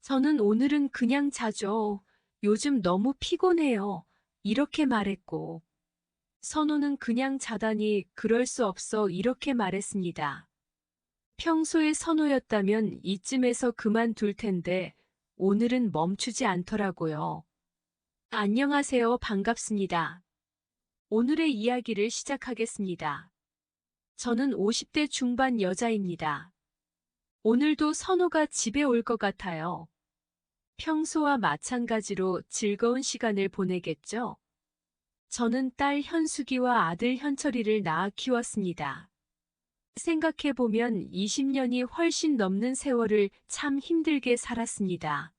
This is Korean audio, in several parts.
저는 오늘은 그냥 자죠. 요즘 너무 피곤해요. 이렇게 말했고, 선호는 그냥 자다니 그럴 수 없어 이렇게 말했습니다. 평소에 선호였다면 이쯤에서 그만둘 텐데, 오늘은 멈추지 않더라고요. 안녕하세요. 반갑습니다. 오늘의 이야기를 시작하겠습니다. 저는 50대 중반 여자입니다. 오늘도 선호가 집에 올 것 같아요. 평소와 마찬가지로 즐거운 시간을 보내겠죠? 저는 딸 현숙이와 아들 현철이를 낳아 키웠습니다. 생각해보면 20년이 훨씬 넘는 세월을 참 힘들게 살았습니다.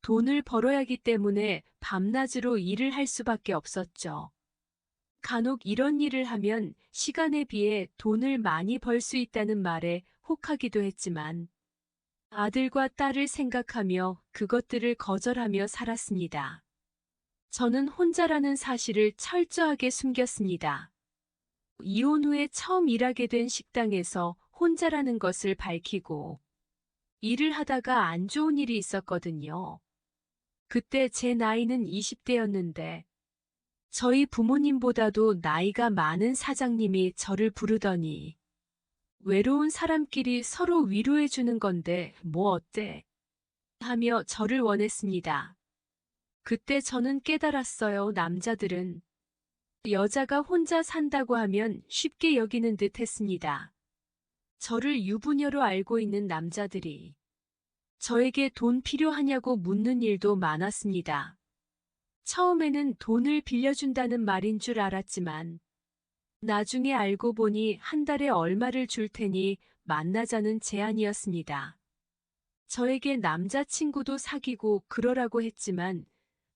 돈을 벌어야 하기 때문에 밤낮으로 일을 할 수밖에 없었죠. 간혹 이런 일을 하면 시간에 비해 돈을 많이 벌 수 있다는 말에 혹하기도 했지만 아들과 딸을 생각하며 그것들을 거절하며 살았습니다. 저는 혼자라는 사실을 철저하게 숨겼습니다. 이혼 후에 처음 일하게 된 식당에서 혼자라는 것을 밝히고 일을 하다가 안 좋은 일이 있었거든요. 그때 제 나이는 20대였는데 저희 부모님보다도 나이가 많은 사장님이 저를 부르더니 외로운 사람끼리 서로 위로해 주는 건데 뭐 어때? 하며 저를 원했습니다. 그때 저는 깨달았어요. 남자들은 여자가 혼자 산다고 하면 쉽게 여기는 듯 했습니다. 저를 유부녀로 알고 있는 남자들이 저에게 돈 필요하냐고 묻는 일도 많았습니다. 처음에는 돈을 빌려준다는 말인 줄 알았지만 나중에 알고 보니 한 달에 얼마를 줄 테니 만나자는 제안이었습니다. 저에게 남자친구도 사귀고 그러라고 했지만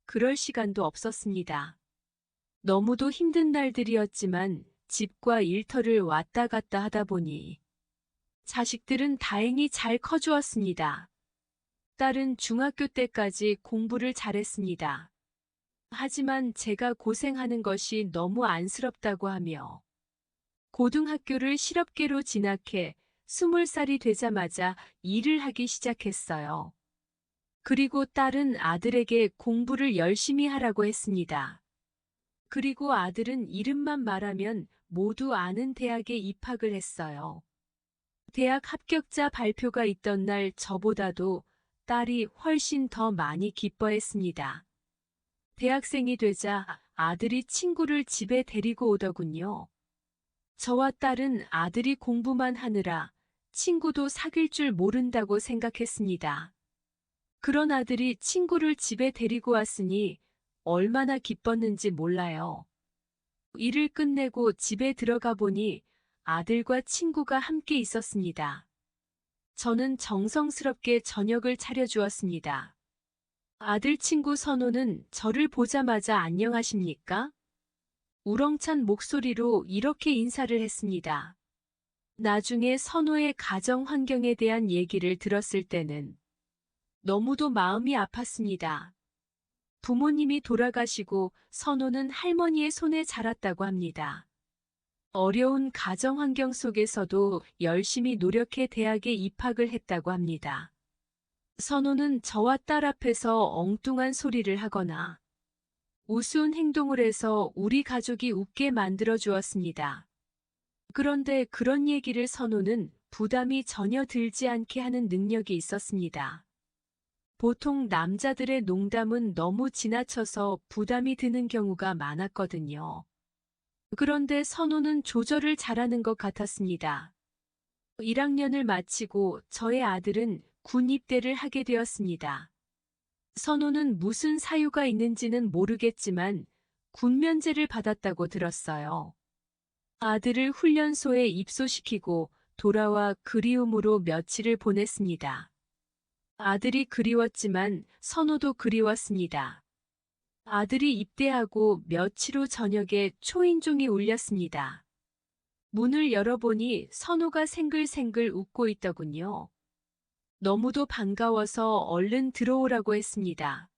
그럴 시간도 없었습니다. 너무도 힘든 날들이었지만 집과 일터를 왔다 갔다 하다 보니 자식들은 다행히 잘 커주었습니다. 딸은 중학교 때까지 공부를 잘했습니다. 하지만 제가 고생하는 것이 너무 안쓰럽다고 하며 고등학교를 실업계로 진학해 20살이 되자마자 일을 하기 시작했어요. 그리고 딸은 아들에게 공부를 열심히 하라고 했습니다. 그리고 아들은 이름만 말하면 모두 아는 대학에 입학을 했어요. 대학 합격자 발표가 있던 날 저보다도 딸이 훨씬 더 많이 기뻐했습니다. 대학생이 되자 아들이 친구를 집에 데리고 오더군요. 저와 딸은 아들이 공부만 하느라 친구도 사귈 줄 모른다고 생각했습니다. 그런 아들이 친구를 집에 데리고 왔으니 얼마나 기뻤는지 몰라요. 일을 끝내고 집에 들어가 보니 아들과 친구가 함께 있었습니다. 저는 정성스럽게 저녁을 차려주었습니다. 아들 친구 선호는 저를 보자마자 안녕하십니까? 우렁찬 목소리로 이렇게 인사를 했습니다. 나중에 선호의 가정 환경에 대한 얘기를 들었을 때는 너무도 마음이 아팠습니다. 부모님이 돌아가시고 선호는 할머니의 손에 자랐다고 합니다. 어려운 가정 환경 속에서도 열심히 노력해 대학에 입학을 했다고 합니다. 선호는 저와 딸 앞에서 엉뚱한 소리를 하거나 우스운 행동을 해서 우리 가족이 웃게 만들어 주었습니다. 그런데 그런 얘기를 선호는 부담이 전혀 들지 않게 하는 능력이 있었습니다. 보통 남자들의 농담은 너무 지나쳐서 부담이 드는 경우가 많았거든요. 그런데 선호는 조절을 잘하는 것 같았습니다. 1학년을 마치고 저의 아들은 군 입대를 하게 되었습니다. 선호는 무슨 사유가 있는지는 모르겠지만 군면제를 받았다고 들었어요. 아들을 훈련소에 입소시키고 돌아와 그리움으로 며칠을 보냈습니다. 아들이 그리웠지만 선호도 그리웠습니다. 아들이 입대하고 며칠 후 저녁에 초인종이 울렸습니다. 문을 열어보니 선호가 생글생글 웃고 있더군요. 너무도 반가워서 얼른 들어오라고 했습니다.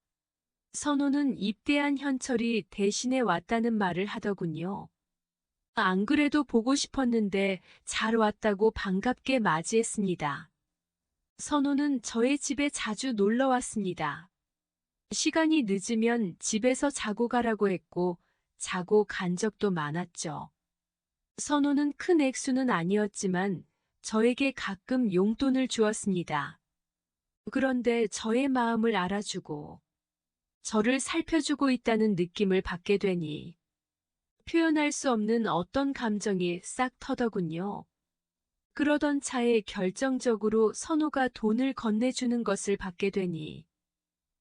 선호는 입대한 현철이 대신에 왔다는 말을 하더군요. 안 그래도 보고 싶었는데 잘 왔다고 반갑게 맞이했습니다. 선호는 저의 집에 자주 놀러 왔습니다. 시간이 늦으면 집에서 자고 가라고 했고, 자고 간 적도 많았죠. 선호는 큰 액수는 아니었지만, 저에게 가끔 용돈을 주었습니다. 그런데 저의 마음을 알아주고, 저를 살펴주고 있다는 느낌을 받게 되니, 표현할 수 없는 어떤 감정이 싹 터더군요. 그러던 차에 결정적으로 선호가 돈을 건네주는 것을 받게 되니,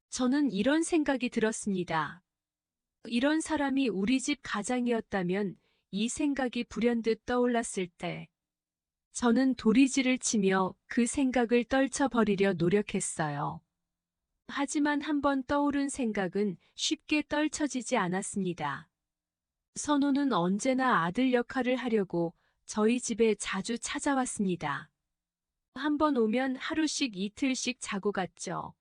저는 이런 생각이 들었습니다. 이런 사람이 우리 집 가장이었다면 이 생각이 불현듯 떠올랐을 때, 저는 도리지를 치며 그 생각을 떨쳐버리려 노력했어요. 하지만 한번 떠오른 생각은 쉽게 떨쳐지지 않았습니다. 선호는 언제나 아들 역할을 하려고 저희 집에 자주 찾아왔습니다. 한 번 오면 하루씩 이틀씩 자고 갔죠.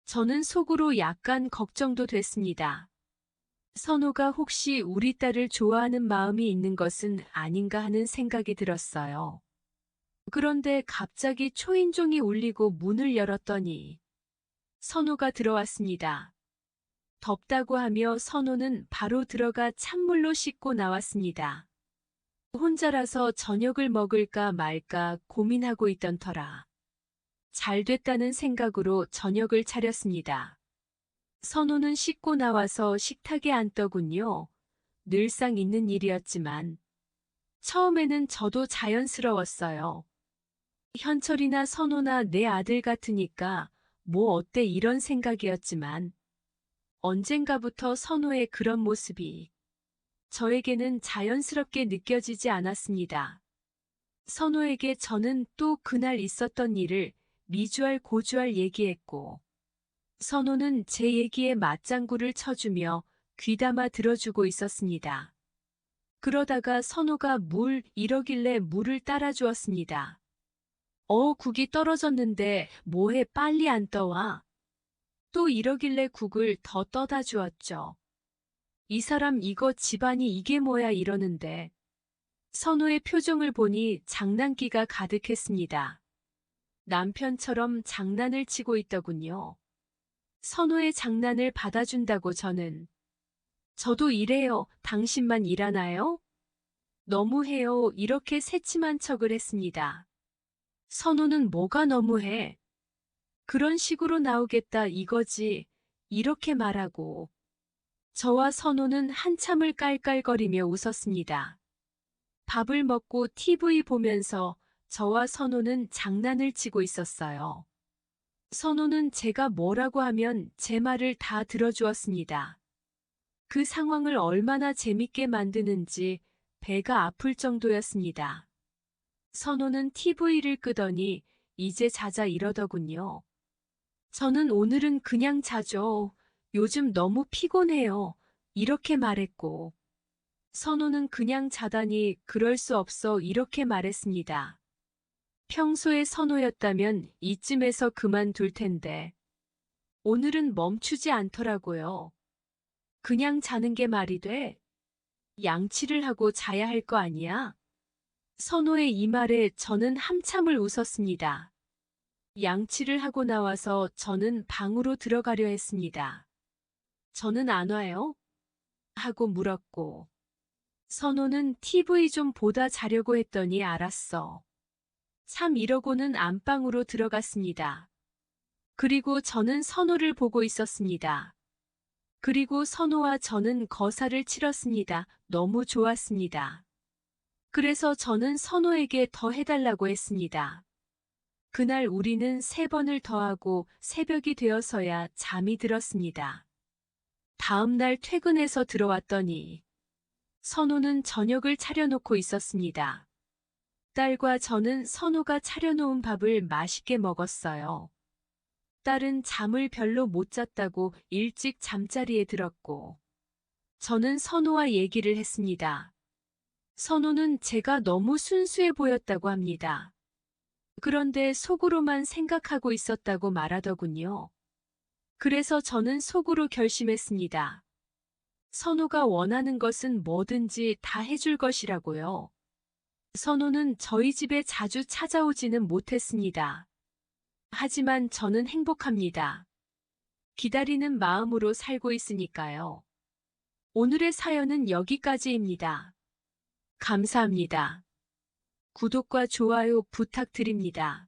저는 속으로 약간 걱정도 됐습니다. 선호가 혹시 우리 딸을 좋아하는 마음이 있는 것은 아닌가 하는 생각이 들었어요. 그런데 갑자기 초인종이 울리고 문을 열었더니 선호가 들어왔습니다. 덥다고 하며 선호는 바로 들어가 찬물로 씻고 나왔습니다. 혼자라서 저녁을 먹을까 말까 고민하고 있던 터라 잘 됐다는 생각으로 저녁을 차렸습니다. 선호는 씻고 나와서 식탁에 앉더군요. 늘상 있는 일이었지만 처음에는 저도 자연스러웠어요. 현철이나 선호나 내 아들 같으니까 뭐 어때 이런 생각이었지만 언젠가부터 선호의 그런 모습이 저에게는 자연스럽게 느껴지지 않았습니다. 선호에게 저는 또 그날 있었던 일을 미주알 고주알 얘기했고, 선호는 제 얘기에 맞장구를 쳐주며 귀담아 들어주고 있었습니다. 그러다가 선호가 물 이러길래 물을 따라 주었습니다. 국이 떨어졌는데 뭐해 빨리 안 떠와. 또 이러길래 국을 더 떠다 주었죠. 이 사람 이거 집안이 이게 뭐야 이러는데 선호의 표정을 보니 장난기가 가득했습니다. 남편처럼 장난을 치고 있더군요. 선호의 장난을 받아준다고 저도 이래요. 당신만 일하나요? 너무해요. 이렇게 새침한 척을 했습니다. 선호는 뭐가 너무해? 그런 식으로 나오겠다 이거지. 이렇게 말하고 저와 선호는 한참을 깔깔거리며 웃었습니다. 밥을 먹고 TV 보면서 저와 선호는 장난을 치고 있었어요. 선호는 제가 뭐라고 하면 제 말을 다 들어주었습니다. 그 상황을 얼마나 재밌게 만드는지 배가 아플 정도였습니다. 선호는 TV를 끄더니 이제 자자 이러더군요. 저는 오늘은 그냥 자죠. 요즘 너무 피곤해요. 이렇게 말했고, 선호는 그냥 자다니 그럴 수 없어 이렇게 말했습니다. 평소에 선호였다면 이쯤에서 그만둘 텐데, 오늘은 멈추지 않더라고요. 그냥 자는 게 말이 돼? 양치를 하고 자야 할 거 아니야? 선호의 이 말에 저는 한참을 웃었습니다. 양치를 하고 나와서 저는 방으로 들어가려 했습니다. 저는 안 와요? 하고 물었고, 선호는 TV 좀 보다 자려고 했더니 알았어. 참 이러고는 안방으로 들어갔습니다. 그리고 저는 선호를 보고 있었습니다. 그리고 선호와 저는 거사를 치렀습니다. 너무 좋았습니다. 그래서 저는 선호에게 더 해달라고 했습니다. 그날 우리는 3번을 더하고 새벽이 되어서야 잠이 들었습니다. 다음 날 퇴근해서 들어왔더니 선호는 저녁을 차려놓고 있었습니다. 딸과 저는 선호가 차려놓은 밥을 맛있게 먹었어요. 딸은 잠을 별로 못 잤다고 일찍 잠자리에 들었고, 저는 선호와 얘기를 했습니다. 선호는 제가 너무 순수해 보였다고 합니다. 그런데 속으로만 생각하고 있었다고 말하더군요. 그래서 저는 속으로 결심했습니다. 선호가 원하는 것은 뭐든지 다 해줄 것이라고요. 선호는 저희 집에 자주 찾아오지는 못했습니다. 하지만 저는 행복합니다. 기다리는 마음으로 살고 있으니까요. 오늘의 사연은 여기까지입니다. 감사합니다. 구독과 좋아요 부탁드립니다.